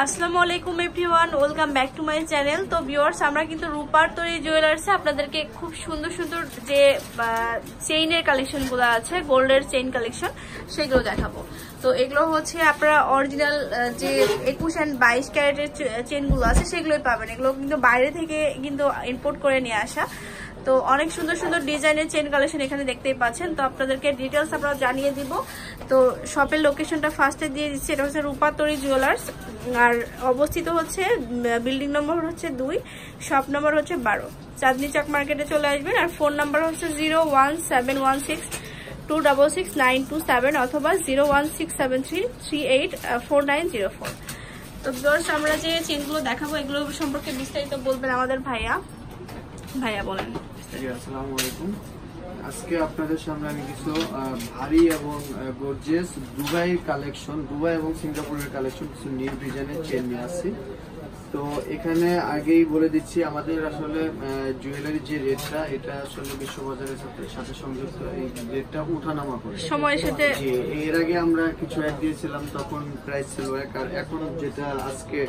আসসালামু আলাইকুম everyone, welcome back to my channel. তো ভিউয়ার্স, আমরা কিন্তু রূপার তৈরি জুয়েলার্সে আপনাদেরকে খুব সুন্দর সুন্দর যে চেইনের কালেকশনগুলো আছে, গোল্ডের চেইন কালেকশন, সেগুলো দেখাবো। তো এগুলো হচ্ছে আপনারা অরিজিনাল যে 21 and 22 ক্যারেটের চেইনগুলো আছে সেগুলোই পাবেন। এগুলো কিন্তু বাইরে থেকে কিন্তু ইম্পোর্ট করে নিয়ে আসা। তো অনেক সুন্দর সুন্দর ডিজাইনের চেইন কালেকশন এখানে দেখতেই পাচ্ছেন। তো আপনাদেরকে ডিটেলস আমরা জানিয়ে দিব। তো শপের লোকেশনটা ফার্স্টে দিয়ে দিচ্ছি, এটা হচ্ছে রূপার তৈরি জুয়েলার্স, আর অবস্থিত হচ্ছে বিল্ডিং নম্বর হচ্ছে 2, শপ নম্বর হচ্ছে 12, চাঁদনি চক মার্কেটে চলে আসবেন। আর ফোন নাম্বার হচ্ছে 01716266927 অথবা 01673384904। তো ভিউয়ার্স, আমরা যে চেইনগুলো দেখাবো এগুলো সম্পর্কে বিস্তারিত বলবেন আমাদের ভাইয়া। বলেন। আসসালামু আলাইকুম। আজকে আপনাদের সামনে আমি কিছু ভারী এবং গর্জিয়াস দুবাই কালেকশন, দুবাই এবং সিঙ্গাপুরের কালেকশন, কিছু নিউ ডিজাইনের চেন নিয়ে আসছি। তো এখানে আগেই বলে দিচ্ছি, আমাদের আসলে জুয়েলারি যে রেটটা, এটা আসলে বিশ্ববাজারের সাথে সংযুক্ত। এই রেটটা উঠানামা করে সময়ের সাথে। এর আগে আমরা কিছু অ্যাড দিয়েছিলাম, তখন প্রাইস ছিল এক, আর এখন যেটা আজকে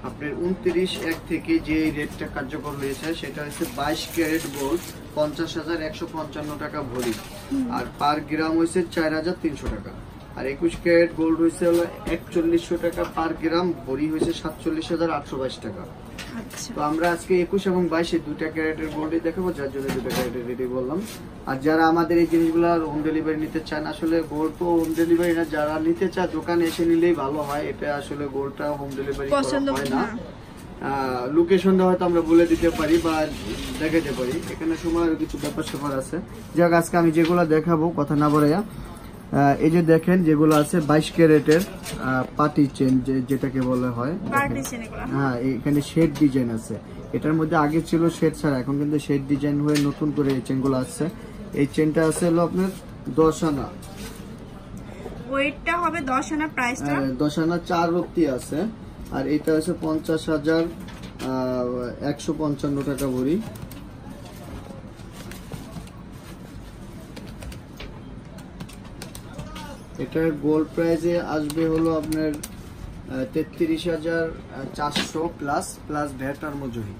আপনার 29/1 থেকে যে রেটটা কার্যকর হয়েছে সেটা হচ্ছে 22 ক্যারেট গোল্ড 50,155 টাকা ভরি, আর পার গ্রাম হয়েছে 4,300 টাকা। আর 21 ক্যারেট গোল্ড হয়েছে হলো 4100 টাকা পার গ্রাম, ভরি হয়েছে 47,822 টাকা। তো আমরা আজকে 21 এবং 22 দুইটা ক্যারেটের গোল্ডই দেখাবো, যার জন্য দুটা ক্যারেটের রেডি বললাম। আর যারা আমাদের এই জিনিসগুলো হোম ডেলিভারি নিতে চান, আসলে গোল্ড তো হোম ডেলিভারি না, যারা নিতে চায় দোকানে এসে নিলেই ভালো হয়। এটা আসলে গোল্ডটা হোম ডেলিভারি হয় না। লোকেশনটা হয়তো আমরা বলে দিতে পারি বা দেখাতে পারি, এখানে সময় কিছু ব্যাপার স্যাপার আছে। যাক, আজকে আমি যেগুলো দেখাবো কথা না বলাইয়া, এই যে দেখেন যেগুলো আছে 22 ক্যারেটের পার্টি চেন যেটাকে বলা হয়। হ্যাঁ, এখানে শেড ডিজাইন আছে। এটার মধ্যে আগে ছিল শেড ছাড়া, এখন কিন্তু শেড ডিজাইন হয়ে নতুন করে এই চেনগুলো আসছে। এই চেনটা আছে হলো আপনার 10 আনা, ওয়েটটা হবে 10 আনা, প্রাইসটা 10 আনা 4 রত্তি আছে। আর এটা হচ্ছে 50,155 টাকা ভরি। এটার গোল্ড প্রাইসে আসবে হলো আপনার 33,400 প্লাস ভ্যাট আর মজুরি।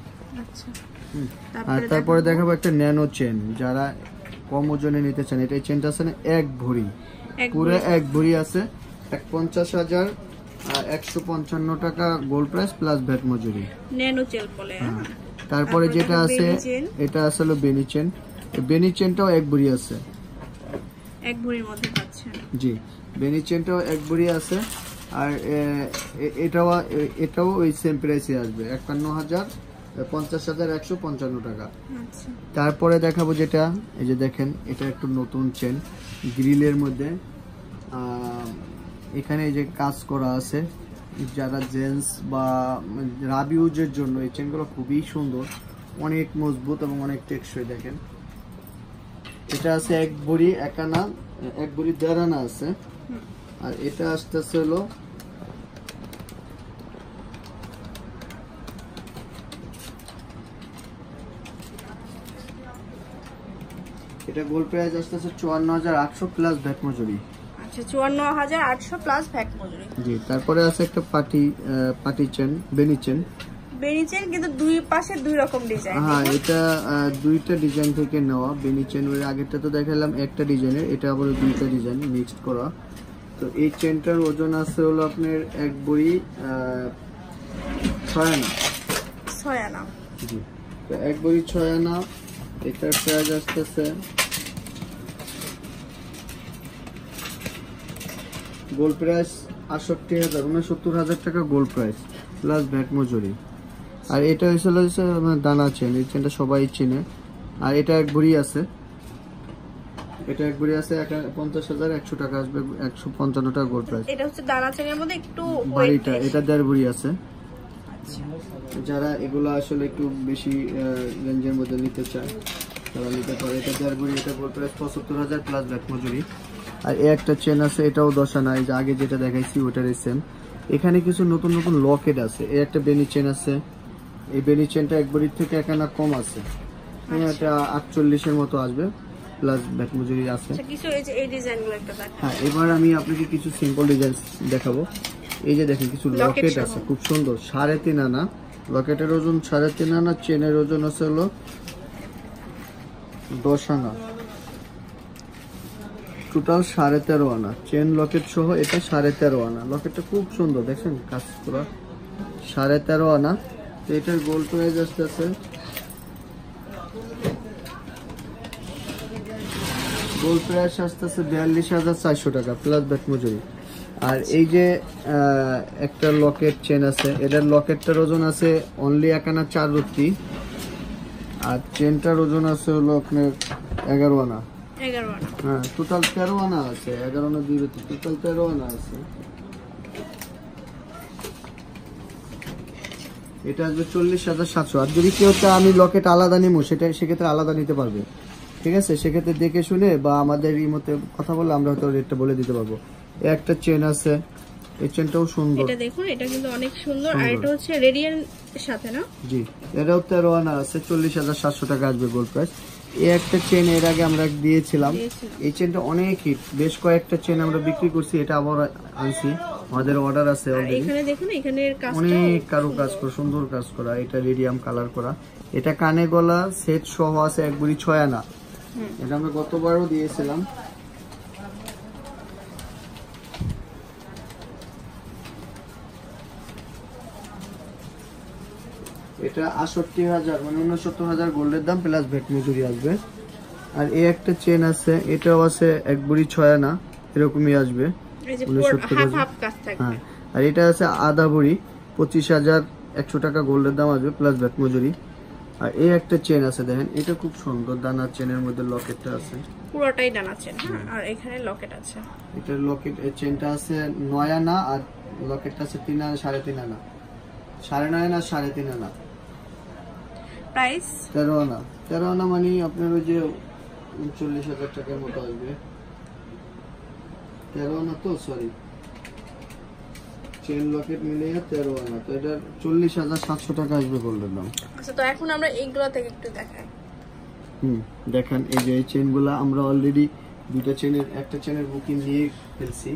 আর তারপরে দেখাবো একটা ন্যানো চেন, যারা কম ওজনে নিতে চান। এটা চেনটা আছে না 1 ভরি, পুরো 1 ভরি আছে, 50,155 টাকা গোল্ড প্রাইস প্লাস ভ্যাট মজুরি, ন্যানো চেন বলে। তারপরে যেটা আছে এটা আসলে বেনি চেন। বেনি চেনটাও 1 ভরি আছে, 1 ভরির মধ্যে পাচ্ছেন। জি, বেনি চেনটাও 1 ভরি আছে। আর এটাও ওই সেম প্রাইসে আসবে, 50,155 টাকা। তারপরে দেখাবো যেটা, এই যে দেখেন, এটা একটু নতুন চেন গ্রিলের মধ্যে। এখানে এই যে কাজ করা আছে, যারা জেন্টস বা রাবিউজের জন্য এই চেনগুলো খুবই সুন্দর, অনেক মজবুত এবং অনেক টেকসই। দেখেন, এটা আছে 1 ভরি 1 আনা, 1 ভরি 1.5 আনা আছে। আর এটা আসতেছে হলো এটা গোল্ড প্রাইস আসতেছে 54,800 প্লাস ভ্যাট মজুরি। আচ্ছা, 54,800 প্লাস ভ্যাট মজুরি। জি, তারপরে আছে একটা পার্টি চেন, বেনি চেন। বেনি চেন কিন্তু দুই পাশে দুই রকম ডিজাইন। হ্যাঁ, এটা দুইটা ডিজাইন থেকে নেওয়া বেনি চেন। এর আগেরটা তো দেখালাম একটা ডিজাইনের, এটা আবার দুইটা ডিজাইন মিক্সড করা। তো এই চেনটার ওজন আছে হলো আপনার 1 ভরি 6 আনা। 6 আনা, জি, তো 1 ভরি 6 আনা। এটার প্রাইস আসতেছে গোল্ড প্রাইস 69,000 টাকা গোল্ড প্রাইস প্লাস ভ্যাট মজুরি। আর এটা হয়েছিল দানা চেন, এই চেনটা সবাই চেনে। আর এটা 1 ভরি আছে, এটা 1 ভরি আছে, 50,100 টাকা আসবে, 155 টাকা গোল্ড প্রাইস। এটা হচ্ছে দানা চেনের মধ্যে একটু ভারীটা, এটা 1.5 ভরি আছে। যারা এগুলো আসলে একটু বেশি রেঞ্জের মধ্যে নিতে চায় তারা নিতে পারে। এটা 1.5 ভরি, এটা গোল্ড প্রাইস 75,000 প্লাস ভ্যাট মজুরি। আর একটা চেন আছে, এটাও 10 আনা, এই যে আগে যেটা দেখাইছি ওটারই সেম। এখানে কিছু নতুন নতুন লকেট আছে। এই একটা বেনি চেন আছে, এই বেনি চেনটা 1 ভরির থেকে 1 আনা কম আছে, এটা 48 এর মতো আসবে। প্লাস ব্যাক মজুরি আছে। কিছু এই ডিজাইনগুলো একটা দেখান। হ্যাঁ, এবার আমি আপনাকে কিছু সিম্পল ডিজাইন দেখাবো। এই যে দেখেন কিছু লকেট আছে খুব সুন্দর, 3.5 আনা লকেটের ওজন, 3.5 আনা চেনের ওজন আছে হলো 10 আনা, টোটাল 13.5 আনা চেন লকেট সহ। এটা 13.5 আনা, লকেটটা খুব সুন্দর দেখেন কাজ করা, 13.5 আনা। তো এটার গোল্ড প্রাইস আসতেছে, গোল্ড প্রাইস আসতেছে 42,400 টাকা প্লাস ব্যাক মজুরি। আর এই যে একটা লকেট চেন আছে, এটার লকেটটার ওজন আছে অনলি 1 আনা 4 রুটি, আর চেনটার ওজন আছে হলো আপনার 11 আনা। 11 আনা, হ্যাঁ টোটাল 13 আনা আছে, 11 আনা 2 রুটি, টোটাল 13 আনা আছে। এটা আসবে 40,700। আর যদি কেউ চায় আমি লকেট আলাদা নিবো, সেটা সেক্ষেত্রে আলাদা নিতে পারবে, ঠিক আছে? সেক্ষেত্রে দেখে শুনে বা আমাদের এই মতে কথা বলে আমরা হয়তো রেটটা বলে দিতে পারবো। একটা চেন আছে, এই চেনটাও সুন্দর, এটা দেখুন, এটা কিন্তু অনেক সুন্দর। আর এটা হচ্ছে রেডিয়ান সাথে না? জি, এটাও 13 আনা আছে, 40,700 টাকা আসবে গোল্ড প্রাইস। এই একটা চেন এর আগে আমরা দিয়েছিলাম, এই চেনটা অনেক হিট, বেশ কয়েকটা চেন আমরা বিক্রি করছি, এটা আবার আনছি, আমাদের অর্ডার আছে অলরেডি। এখানে দেখুন, এখানের কাজটা অনেক কারু কাজ করা, সুন্দর কাজ করা, এটা রেডিয়াম কালার করা। এটা কানে গলা সেট সহ আছে, এক বুড়ি 6 আনা। এটা আমরা গতবারও দিয়েছিলাম। এটা 68,000 মানে 69,000 গোল্ডের দাম প্লাস ভ্যাট মজুরি আসবে। আর এই একটা চেন আছে, এটাও আছে এক বুড়ি 6 আনা, এরকমই আসবে 69,000। হ্যাঁ, আর এটা আছে আধা বুড়ি, 25,100 টাকা গোল্ডের দাম আসবে প্লাস ভ্যাট মজুরি। আর এই একটা চেন আছে দেখেন, এটা খুব সুন্দর, দানার চেনের মধ্যে লকেটটা আছে, পুরোটাই দানা চেন। আর এখানে লকেট আছে, এটা লকেট চেনটা আছে 9 আনা, আর লকেটটা আছে 3 আনা 3.5 আনা, 9.5 আনা 3.5 আনা। প্রাইস 13 আনা, 13 আনা মানে আপনার ওই যে 39,000 টাকার মতো আসবে। 13 আনা তো সরি, চেন লকেট মিলিয়ে 13 আনা, তো এটা 40,700 টাকা আসবে গোল্ডের দাম। আচ্ছা, তো এখন আমরা এইগুলো থেকে একটু দেখাই। দেখেন এই যে এই চেনগুলো আমরা অলরেডি দুটো চেনের, একটা চেনের বুকিং দিয়ে ফেলছি,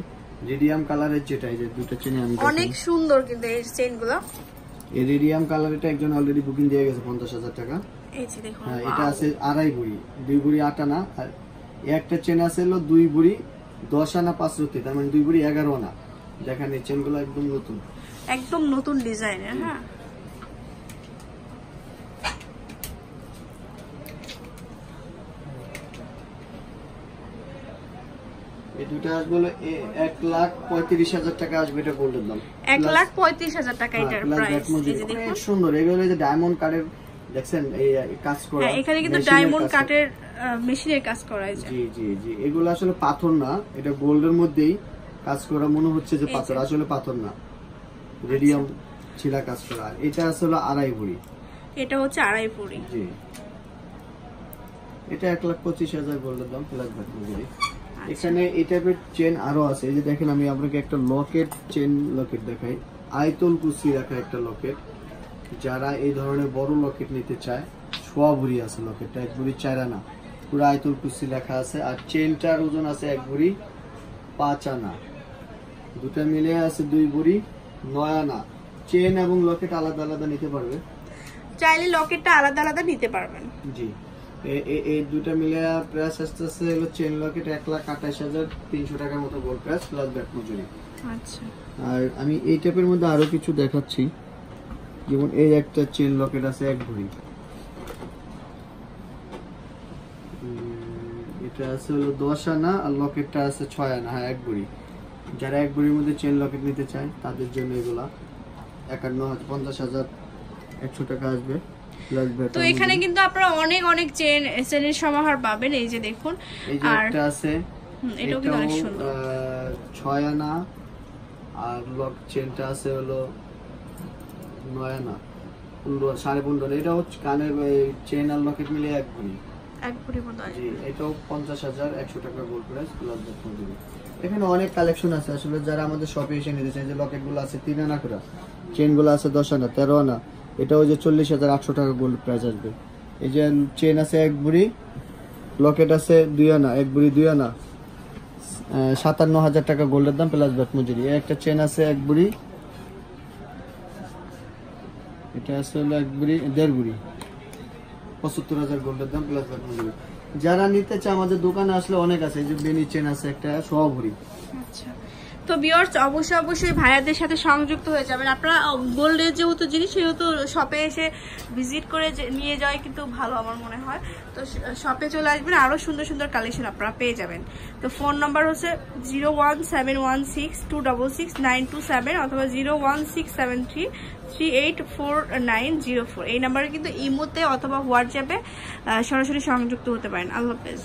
রেডিয়াম কালারের, যেটা এই যে দুটো চেনে আমি অনেক সুন্দর কিন্তু এই চেনগুলো। এই রেডিয়াম কালারেরটা একজন অলরেডি বুকিং দিয়ে গেছে 50,000 টাকা। এই যে দেখুন, হ্যাঁ, এটা আছে 2.5 বুড়ি, 2 বুড়ি 8 আনা। আর একটা চেন আছে হলো 2 বুড়ি 10 আনা 5 রুটি, তার মানে 2 বুড়ি 11 আনা। দেখেন এই চেনগুলো একদম নতুন, একদম নতুন ডিজাইনের। হ্যাঁ, এই দুটো আসবে হলো 1,35,000 টাকা আসবে, এটা গোল্ডের দাম 1,35,000 টাকা এটার প্রাইস। এই যে দেখুন, সুন্দর, এগুলো যে ডায়মন্ড কাটের দেখছেন এই কাজ করা। হ্যাঁ, এখানে কিন্তু ডায়মন্ড কাটের মেশিনের কাজ করা আছে। জি জি জি, এগুলো আসলে পাথর না, এটা গোল্ডের মধ্যেই কাজ করা, মনে হচ্ছে যে পাথর, আসলে পাথর না, রেডিয়াম ছিলা কাজ করা। আর এটা আসলে 2.5 ভরি, এটা হচ্ছে 2.5 ভরি। জি, এটা 1,25,000 গোল্ডের দাম প্লাস ভ্যাট মজুরি। এখানে এই টাইপের চেন আরো আছে, এই যে দেখেন আমি আপনাকে একটা লকেট চেন লকেট দেখাই, আয়তল কুচি রাখা একটা লকেট। যারা এই ধরনের বড় লকেট নিতে চায়, সোয়া ভরি আছে লকেটটা, 1 ভরি 4 আনা, পুরো আয়তল কুচি লেখা আছে। আর চেনটার ওজন আছে 1 ভরি 5 আনা, দুটো মিলে আছে 2 ভরি 9 আনা। চেন এবং লকেট আলাদা আলাদা নিতে পারবে, চাইলে লকেটটা আলাদা আলাদা নিতে পারবেন। জি, এই দুটো মিলে প্রাইস আসতেছে হলো চেন লকেট 1,28,300 টাকার মতো গোল্ড প্রাইস প্লাস ব্যাট মজুরি। আচ্ছা, আর আমি এই টাইপের মধ্যে আরো কিছু দেখাচ্ছি, যেমন এই একটা চেন লকেট আছে 1 ভরি, এটা আছে হলো 10 আনা, আর লকেটটা আছে 6 আনা। হ্যাঁ, 1 ভরি। যারা 1 ভরির মধ্যে চেন লকেট নিতে চায় তাদের জন্য এগুলা 51,50,100 টাকা আসবে। তো এখানে কিন্তু আপনারা অনেক অনেক চেনের সমাহার পাবেন। এই যে দেখুন, এই যে একটা আছে, এটাও কিন্তু অনেক সুন্দর, 6 আনা, আর লক চেনটা আছে হলো 9 আনা, 15.5। এটা হচ্ছে কানের চেন আর লকেট মিলে 1 ভরি, 1 ভরি মতো আছে। জি, এটাও 50,100 টাকা গোল্ড প্রাইস প্লাস ভ্যাট মজুরি। এখানে অনেক কালেকশন আছে, আসলে যারা আমাদের শপে এসে নিতে চায়, যে লকেট গুলো আছে 3 আনা করে, চেন গুলো আছে 10 আনা 13 আনা, এটা ওই যে 40,800 টাকা গোল্ড প্রাইস আসবে। এই যে চেন আছে 1 ভরি লকেট আছে 2 আনা, 1 ভরি 2 আনা, 57,000 টাকা গোল্ডের দাম প্লাস ব্যাট মজুরি। একটা চেন আছে 1 ভরি, এটা আছে হলো 1 ভরি 1.5 ভরি, 75,000 গোল্ডের দাম প্লাস ব্যাট মজুরি। যারা নিতে চায় আমাদের দোকানে আসলে অনেক আছে, এই যে বেনি চেন আছে একটা 100 ভরি। আচ্ছা, তো ভিউয়ার্স অবশ্যই ভাইয়াদের সাথে সংযুক্ত হয়ে যাবেন। আপনারা গোল্ডের যেহেতু জিনিস সেহেতু শপে এসে ভিজিট করে নিয়ে যাওয়াই কিন্তু ভালো আমার মনে হয়। তো শপে চলে আসবেন, আরও সুন্দর কালেকশন আপনারা পেয়ে যাবেন। তো ফোন নাম্বার হচ্ছে 01716266927 অথবা 01673384904। এই নাম্বারে কিন্তু ইমোতে অথবা হোয়াটসঅ্যাপে সরাসরি সংযুক্ত হতে পারেন। আল্লাহ হাফেজ।